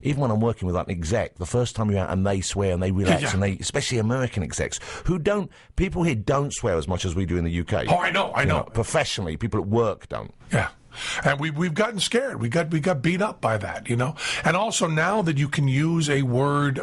Even when I'm working with like an exec, the first time you're out and they swear and they relax and they, especially American execs, who don't, people here don't swear as much as we do in the UK. Oh, I know. Professionally, people at work don't. Yeah. And we've gotten scared. We got beat up by that, And also now that you can use a word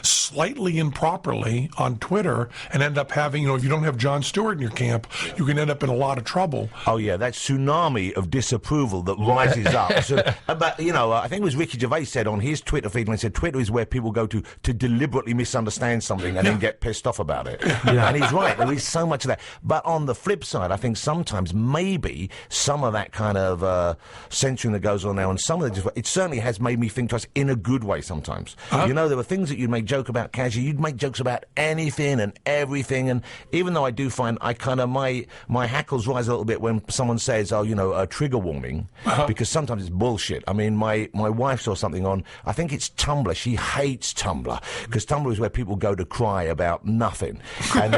slightly improperly on Twitter and end up having, if you don't have Jon Stewart in your camp, you can end up in a lot of trouble. Oh yeah, that tsunami of disapproval that rises up. So, but I think it was Ricky Gervais said on his Twitter feed, and he said Twitter is where people go to deliberately misunderstand something and then get pissed off about it. Yeah. And he's right. There is so much of that. But on the flip side, I think sometimes maybe some of that kind of censoring that goes on now, and some of it certainly has made me think twice in a good way sometimes. There were things that you'd make joke about casually, you'd make jokes about anything and everything, and even though I do find I kind of, my hackles rise a little bit when someone says, a trigger warning, because sometimes it's bullshit. I mean, my wife saw something on, I think it's Tumblr, she hates Tumblr, because Tumblr is where people go to cry about nothing, and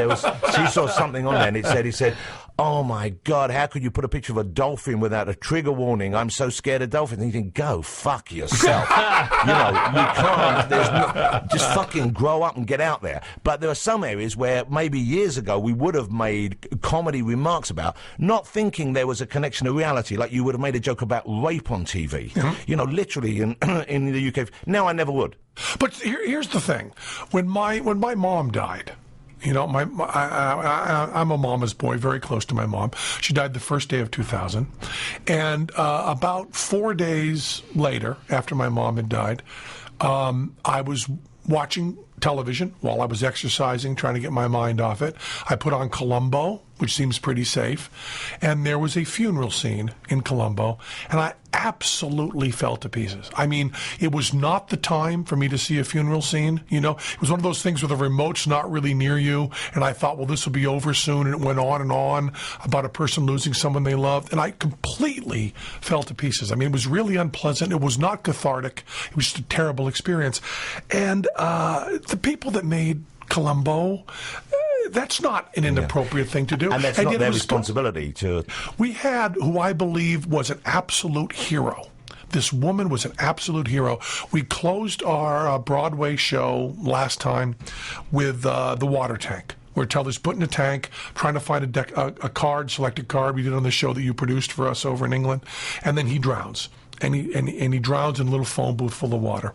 she saw something on there, and he said, oh my God, how could you put a picture of a dolphin without a trigger warning? I'm so scared of dolphins. And you think, go fuck yourself. You can't. Just fucking grow up and get out there. But there are some areas where maybe years ago we would have made comedy remarks about, not thinking there was a connection to reality, like you would have made a joke about rape on TV. Mm-hmm. Literally in the UK. Now I never would. But here's the thing. When my mom died, I'm a mama's boy, very close to my mom. She died the first day of 2000. And about 4 days later, after my mom had died, I was watching television while I was exercising, trying to get my mind off it. I put on Columbo, which seems pretty safe, and there was a funeral scene in Columbo, and I absolutely fell to pieces. I mean, it was not the time for me to see a funeral scene, It was one of those things where the remote's not really near you, and I thought, well, this will be over soon, and it went on and on about a person losing someone they loved, and I completely fell to pieces. I mean, it was really unpleasant. It was not cathartic. It was just a terrible experience. And the people that made Columbo, that's not an inappropriate thing to do. And that's not their responsibility to... We had, who I believe was an absolute hero. This woman was an absolute hero. We closed our Broadway show last time with the water tank, where Teller's put in a tank, trying to find a card, select a card we did on the show that you produced for us over in England, and then he drowns. And he drowns in a little phone booth full of water.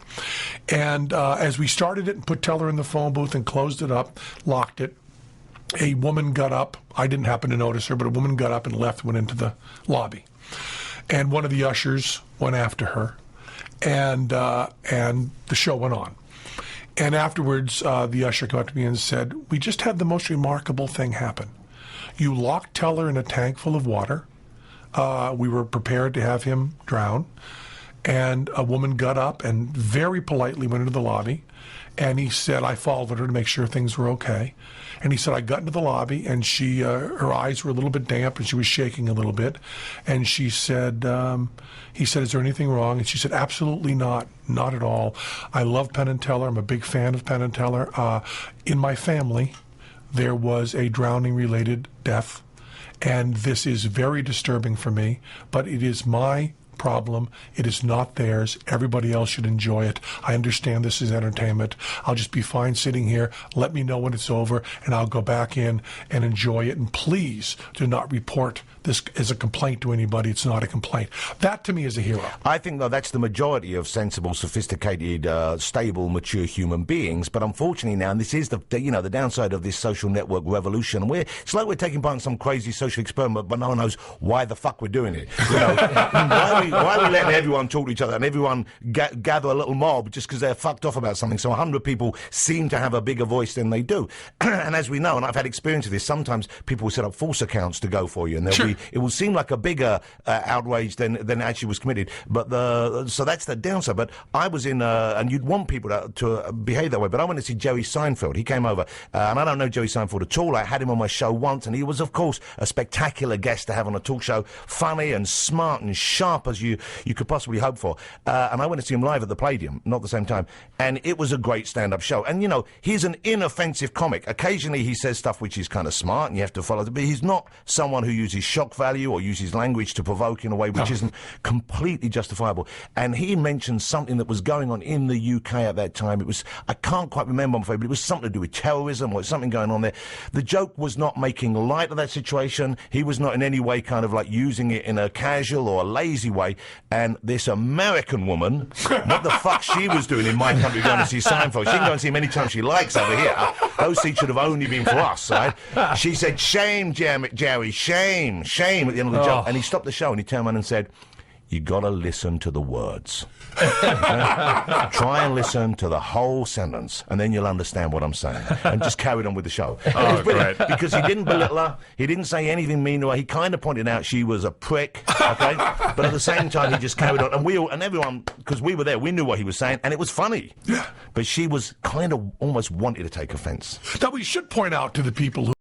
And as we started it and put Teller in the phone booth and closed it up, locked it, a woman got up. I didn't happen to notice her, but a woman got up and went into the lobby. And one of the ushers went after her, and the show went on. And afterwards, the usher came up to me and said, "We just had the most remarkable thing happen. You locked Teller in a tank full of water. We were prepared to have him drown, and a woman got up and very politely went into the lobby, and he said, I followed her to make sure things were okay, and he said, I got into the lobby, and she, her eyes were a little bit damp, and she was shaking a little bit, and she said, he said, is there anything wrong? And she said, absolutely not at all. I love Penn and Teller. I'm a big fan of Penn and Teller. In my family, there was a drowning-related death, and this is very disturbing for me, but it is my problem. It is not theirs. Everybody else should enjoy it. I understand this is entertainment. I'll just be fine sitting here. Let me know when it's over, and I'll go back in and enjoy it. And please do not report this as a complaint to anybody. It's not a complaint. That, to me, is a hero. I think, though, that's the majority of sensible, sophisticated, stable, mature human beings. But unfortunately now, and this is the downside of this social network revolution, it's like we're taking part in some crazy social experiment, but no one knows why the fuck we're doing it. Why are we letting everyone talk to each other and everyone gather a little mob just because they're fucked off about something? So 100 people seem to have a bigger voice than they do. And as we know, and I've had experience of this, sometimes people will set up false accounts to go for you, and it will seem like a bigger outrage than actually was committed. But so that's the downside. But I was in, and you'd want people to behave that way, but I went to see Jerry Seinfeld. He came over, and I don't know Jerry Seinfeld at all. I had him on my show once, and he was, of course, a spectacular guest to have on a talk show, funny and smart and sharp as you could possibly hope for. And I went to see him live at the Palladium, not the same time, and it was a great stand-up show. And, he's an inoffensive comic. Occasionally he says stuff which is kind of smart, and you have to follow it, but he's not someone who uses shock shock value or uses language to provoke in a way which isn't completely justifiable. And he mentioned something that was going on in the UK at that time. It was, I can't quite remember, I'm afraid, but it was something to do with terrorism or something going on there. The joke was not making light of that situation. He was not in any way kind of like using it in a casual or a lazy way. And this American woman, what the fuck she was doing in my country going to see Seinfeld? She can go and see him anytime she likes over here. Those seats should have only been for us, right? She said, shame, Jerry, shame, shame at the end of the joke. And he stopped the show and he turned around and said, you gotta listen to the words. Try and listen to the whole sentence, and then you'll understand what I'm saying. And just carried on with the show. Oh, great. Because he didn't belittle her, he didn't say anything mean to her. He kind of pointed out she was a prick, okay? But at the same time, he just carried on. And we all, and everyone, because we were there, we knew what he was saying, and it was funny. Yeah. But she was kind of almost wanted to take offense. Now, we should point out to the people who